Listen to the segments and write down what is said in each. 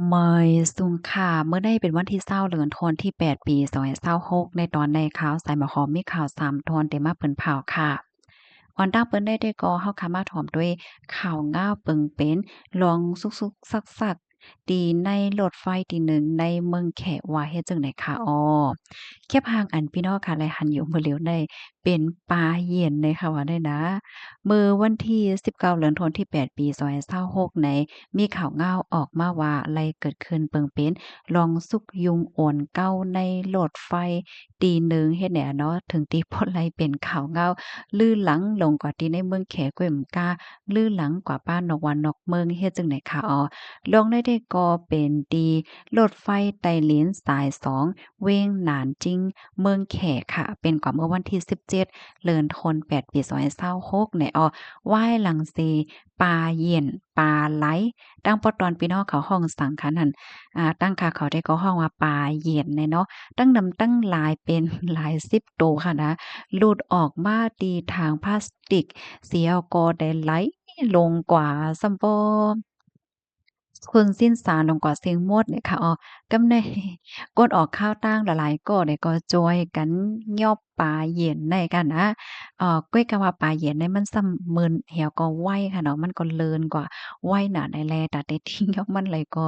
เมยสุงค่ะเมื่อได้เป็นวันที่20เดือนธันวาคมที่8ปี2026ในตอนในข่าวสายหมอหอมมีข่าว3ตอนได้มาเปิ้นเผาค่ะออนตั้งเปิ้นได้ก็เฮาค่ะมาถอมด้วยข่าวง่าวเปิงเป็นลองซุกๆซักๆดีในรถไฟที่หนึ่งในเมืองแขว่าเฮ็ดจังได๋ค่ะอ้อแค่พางอันพี่น้องค่ะแลหันอยู่มื้อเหลียวได้เป็นปลาเย็นเลยค่ะว่าได้นะมื้อวันที่19เดือนธันวาคมที่8ปี2026ใน มีข่าวง่าวออกมาว่าอะไรเกิดขึ้นเปิงเป็นลองสุกยุงโอนเก้าในโหลดไฟตีหนึ่งเฮ็ดแหน่เนาะถึงตีพ่นไรเป็นข่าวง่าวลื่นหลังลงกว่าที่ในเมืองแขกวยมกาลื่นหลังกว่าบ้านนอกวันนอกเมืองเฮ็ดจังได๋ค่ะอ๋อลองได้ก็เป็นตีรถไฟไต้หลินสาย2เว้งหนานจิงเมืองแขค่ะเป็นกว่าเมื่อวันที่17เดือนธันวาคม8ปี2026เนี่ยอ้อว่ายหลังเซปลาเย็นปลาไหล ตั้งปอตอนพี่น้องเขาห้องสังคันหั่นตั้งค่าเขาได้ก็ห้องว่าปลาเหยียนเนี่ยเนาะตั้งนำตั้งหลายเป็นหลาย10โตวค่ะนะหลุดออกมาตีทางพลาสติกเสียก็ได้ไหลลงกว่าซัมบ่คนสิ้นสารลงกว่าเสียงหมดเนี่ยค่ะกำในกดออกข้าวตั้งหลายๆก็ได้ก็จอยกันยอบปลาเหย็นได้กันนะก้วยกะว่าปลาเหย็นเนี่ยมันซ้ำมึนแหวก็ไวค่ะเนาะมันก็เลินกว่าไวหนาในแลแต่แต่ทิ้งยอกมันเลยก็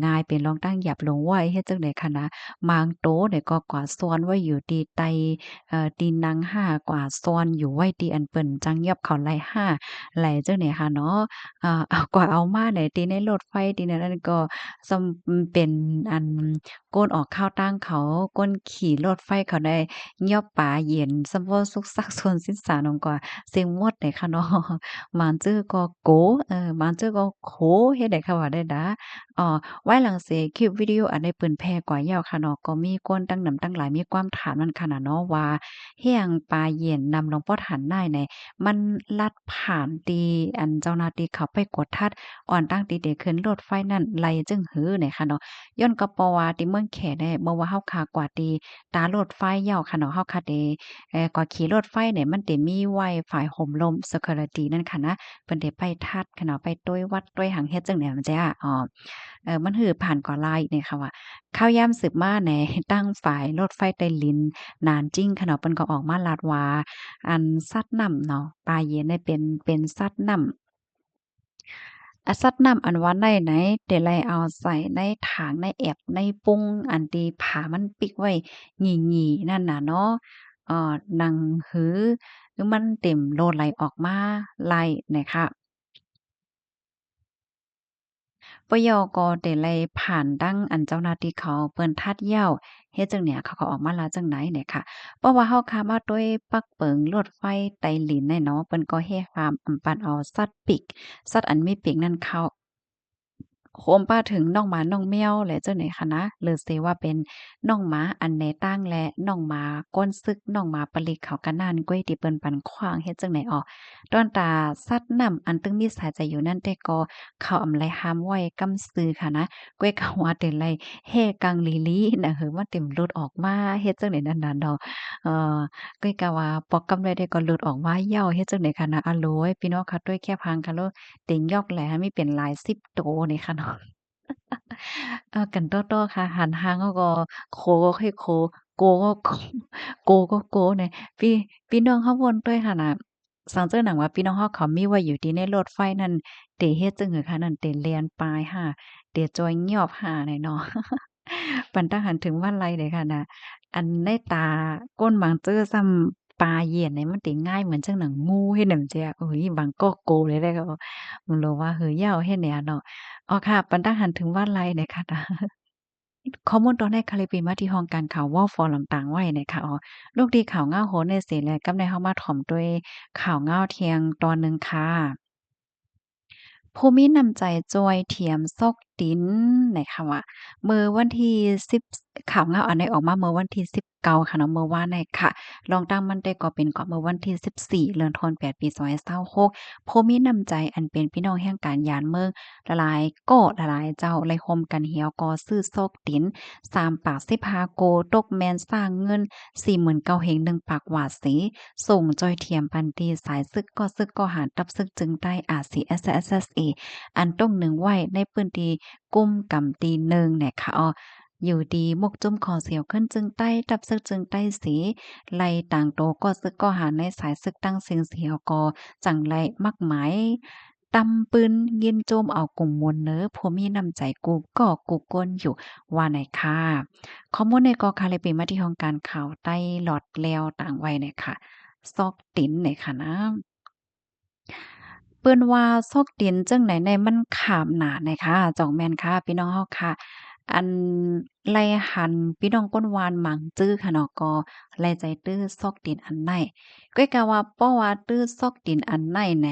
ง่ายเป็นรองตั้งหยับลงไว้เฮ็ดจั่งใดคะนะมางโตเนี่ยก็กว่าซ่อนไว้อยู่ที่ไตตีนนางห้ากว่าซ่อนอยู่ไว้ที่อันเปิ้นจังยับเขาไหล่ห้าไหลจั่งใดค่ะเนาะ เอากว่าเอามาไหนติในรถไฟติในนั้นก็ซำเป็นอันก้นออกข้าวตั้งเขาก้นขี่รถไฟเขาได้ยอบป๋าเหย็นซัมบ่สุกซักซวนสิ้นสารนองกว่าเสียงมดได้ค่ะเนาะหมานจื้อก็โกหมานจื้อก็โขเฮ็ดได้ค่ะว่าได้ดาไว้หลังเสคลิปวิดีโออันได้เปิ้นแพร่กว่ายาวค่ะเนาะก็มีคนตั้งนำตั้งหลายมีความถามมันขนาดเนาะว่าเฮียงปลาเหย็นนำหลวงพ่อฐานได้ใน มันลัดผ่านตีอันเจ้าหน้าที่เขาไปกดทัดอ่อนตั้งตีเดขึ้นรถไฟนั่นไล่จึงหือเนี่ยค่ะเนาะย้อนก็เพราะว่าที่เมืองแขได้บ่ว่าเฮาคากว่าตีตารถไฟยาวค่ะเนาะเฮาคาเดกว่าขี่รถไฟเนี่ยมันสิมีไว้ฝ่ายห่มลม security นั่นค่ะนะเพิ่นได้ไปทัดค่ะเนาะไปตุ้ยวัดตุ้ยหังเฮ็ดจั่งใดมันจ้ะมันหือผ่านก่อลายเนี่ยค่ะว่าข่าวยามสืบมาแหน่ตั้งฝ่ายรถไฟใต้ลิ้นนานจริงค่ะเนาะเพิ่นก็ออกมาลาดว่า อันซัดน้ำเนาะปลาเย็นเนี่ยเป็นซัดน้ำซัดน้ำอันว่าในไหนแต่ไลเอาใส่ในถังในแอบในปุ้งอันที่ผามันปิกไว้หยี่ๆนั่นน่ะเนาะหนังหือคือมันเต็มโลดไหลออกมาไล่น่ะค่ะ ปยกได้ไล่ผ่านดั้งอันเจ้าหน้าที่เขาเปิ้นทัดเหย้าเฮ็ดจั่งเนี่ยเขาก็ออกมาลาจั่งไหนเนี่ยค่ะเพราะว่าเฮาคามาด้วยปักเปิงรถไฟใต้ลิ้นเนี่ยเนาะเปิ้นก็เฮ็ดความปันเอาสัตว์ปีกสัตว์อันมีปีกนั้นเข้า โคมป้าถึงน้องหมาน้องแมวและเจ้าไหนคะนะหรือสิว่าเป็นน้องหมาอันใดตั้งและน้องหมาก้นซึกน้องหมาปลิกเขากันนั่นก้วยที่เปิ้นปันขว้างเฮ็ดจังไหนออกตอนตาสัตว์น้ำอันตึงมีสายใจอยู่นั่นแต่ก็เขาอำไลห้ามไว้กำซื้อค่ะนะก้วยเขาว่าแต่ไลแฮ่กังลีลีน่ะเหอมันเต็มหลุดออกมาเฮ็ดจังได๋นั่นน่ะเนาะเอ่อก้อยกะว่าปอกกำไลได้ก็หลุดออกมาเหย้าเฮ็ดจังได๋คะนะอะโหลยพี่น้องคะด้วยแค่พังคะโลติงยอกแหลมีเป็นหลายสิบโตนี่ค่ะเนาะ กันโต้ๆค่ะหันหางเขาก็โคก็ให้โคโกก็โกโกก็โกเนี่ยพี่พี่น้องเขาวนด้วยหั้นน่ะสังเจอหนังว่าพี่น้องเฮาเขามีไว้อยู่ที่ในรถไฟนั่นเตเฮ็ดจั่งหือค่ะนั่นเตแล่นปายห่าเตจอยเหยียบห่าเนี่ยเนาะปันตาหันถึงว่าไรเลยค่ะน่ะอันในตาก้นบางเจ้อซ้ำปลาเหยียนเนี่ยมันติง่ายเหมือนจังหนังงูเฮ็ดหนังเจียโอ้ยบางก็โกเลยได้ก็มึงรู้ว่าเฮอยาวเฮ็ดแนวเนาะ อ๋อค่ะปันตั้งหันถึงว่าไรเนี่ยค่ะข้อมูลตอนแรกคาลิปีมาที่ห้องการข่าวว่าฟอร์ลำต่างไว้เนี่ยค่ะลูกดีข่าวง่าวโหนในเสียและกำในเฮามาถ่อมด้วยข่าวง่าวเที่ยงตอนหนึ่งค่ะ ผู้มีน้ำใจจอยเทียมซอกติ้นนะคะว่าเมื่อวันที่10ข่าวเงาอันนี้ออกมาเมื่อวันที่19ค่ะเนาะเมื่อวานนี้ค่ะลองตั้งมันได้ก็เป็นก็เมื่อวันที่14เดือนธันวาคม8ปี2026ผู้มีน้ำใจอันเป็นพี่น้องแห่งการยานเมืองหลายๆก็หลายๆเจ้าไล่โฮมกันเหี่ยวก่อซื้อซอกติ้น3ปาก15โกตกแม่นสร้างเงิน49,000เฮง1ปากหวาดสีส่งจอยเทียมปันตีสายซึกก็ซึกก็หารตับซึกจึงได้อาจสิ SSSA อันต้องหนึ่งไว้ในพื้นที่ กุ้มกำตีหนึ่งเนี่ยค่ะอยู่ดีมกจุ่มคอเสียวขึ้นจึงใต้ตับซึกจึงใต้สีไล่ต่างโตก็ซึกก็หาในสายซึกตั้งเสียงเสียวก็จังไรมักหมายตำปืนยินโจมเอากลุ่มมวลเนอผู้มีน้ำใจกูก็กูก้นอยู่ว่าไหนค่ะข้อมูลในกอคาเลยเป็นมาที่ห้องการข่าวใต้หลอดแล้วต่างไว้เนี่ยค่ะซอกติ๋นเนี่ยค่ะนะ เปิ้นว่าซอกดินจั่งไหนในมันขามหนานะคะจ่องแม่นค่ะพี่น้องเฮาค่ะอันไล่หันพี่น้องก้นวานหมังจื้อค่ะเนาะก็ไล่ใจตื้อซอกดินอันไหนก้อยกะว่าป้อว่าตื้อซอกดินอันไหนแหน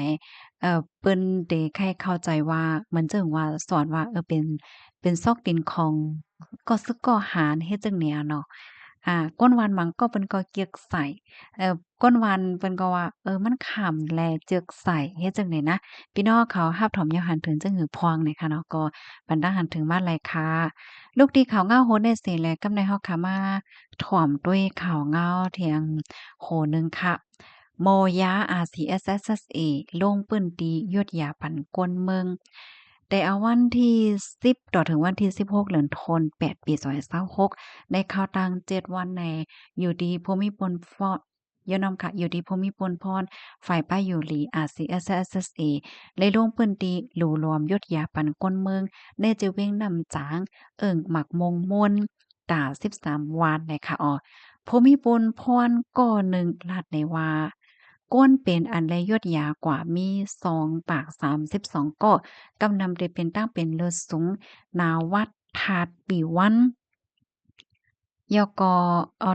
เปิ้นเดให้เข้าใจว่าเหมือนจั่งว่าสอนว่าเป็นซอกดินของก็ซึกก่อหารเฮ็ดจั่งเนี้ยเนาะก้นวานหมังก็เปิ้นก็เกียกใส่ ก้นวันเพิ่นก็ว่ามันขำแลเจือกใสเฮ็ดจั่งใดนะพี่น้องเขาฮาบถอมยามหันถึงจังหือพวงนี่ค่ะเนาะก็บรรดาหันถึงมาลัยค่ะลูกดีข่าวเงาโฮได้เสิแลกำในเฮาค่ะมาถ่อมด้วยข่าวเงาเที่ยงโหนึงค่ะโมยา RCSSA ลงปื้นตียวดยาปันกวนเมืองแต่เอาวันที่10ต่อถึงวันที่16เดือนธัน8ปี2026ได้เข้าตั้ง7วันในอยู่ดีภูมิพลย้อนนำค่ะอยู่ดีภูมิพลพรฝ่ายป้ายอยู่หลี RCSSA เลยลงพื้นที่หลู่รวมยศยาปันก้นเมืองในจะเว้งนำจางหมักมงมนตา13วานในค่ะภูมิพลพรก่อหนึ่งลาดในว่าก้นเป็นอันและยศยากว่ามี2ปาก32ก็กำนำได้เป็นตั้งเป็นเลิศสูงนาวัดทาดปีวัน ยก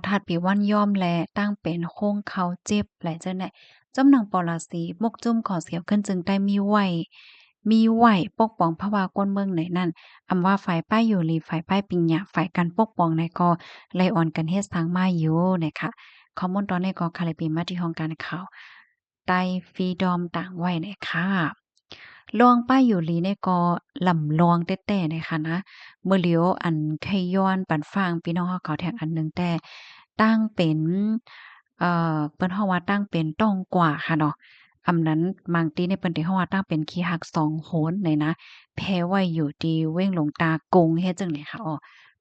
ถัดปีวันย่อมแลตั้งเป็นโค้งเขาเจ็บแหละเจ้าแหน่จำหนังปรสีมกจุ่มขอเสียวขึ้นจึงได้มีไหวปกป้องพระวาก้นเมืองไหนนั่นอำว่าฝ่ายป้ายอยู่หลีฝ่ายป้ายปิงหยาฝ่ายกันปกป้องในก็ไล่อ่อนกันเฮ็ดสร้างมาอยู่เนี่ยค่ะข้อมูลตอนนี้ก็คาเลยเป็นมาที่ห้องการข่าวใต้ฟรีดอมต่างไว้เนี่ยค่ะลองป้ายอยู่หลีเนี่ยก็ลำลองแต้ๆเนี่ยค่ะนะ เมื่อเหลียวอันไขย้อนปันฟางพี่น้องเขาเขาแท็กอันหนึ่งแต่ตั้งเป็นเปิ้นเฮาว่าตั้งเป็นต้องกว่าค่ะเนาะอำนั้นบางทีเนี่ยเปิ้นสิเฮาว่าตั้งเป็นขี้หักสองโหนเลยนะแพ้ไว้อยู่ดีเว้งหลงตากงเฮ็ดจังได๋ค่ะ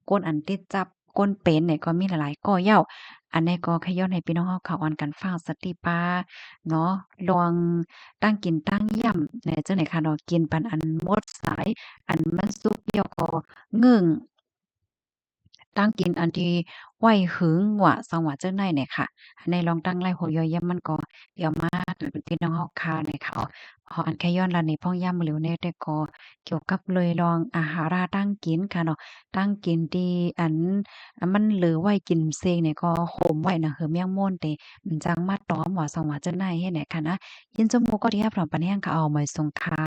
ก้นอันติดจับก้นเป็นเนี่ยก็มีหลายๆก่อเหย้าอันนี้ก็ขย้อนให้พี่น้องเฮาเขาอ่อนกันฟังสติปาเนาะลองตั้งกินตั้งย่ำในจังได๋ค่ะเนาะกินปันอันหมดสายอันมันสุกเดียวก็ เงิ่งตั้งกินอันที่ไหวหึงหวะสังหวะเจ้าไหนเนี่ยค่ะอันในลองตั้งไล่หัวย่อยย่ำมันก็เดี๋ยวมาเป็นพี่น้องเฮาคาเนี่ยค่ะพออันแค่ย้อนละในพ่องย่ำเหลวในแต่ก็เกี่ยวกับเลยลองอาหาราตั้งกินค่ะเนาะตั้งกินที่มันเหลือไว้กินเซงเนี่ยก็โหมไว้นะเหือเมี่ยงม่วนเตมันจังมาตอมหว่าสังหวะเจ้าไหนเฮ็ดไหนค่ะนะยินจมูกก็ที่รับพร้อมปานแห้งค่ะเอาไว้ส่งค่ะ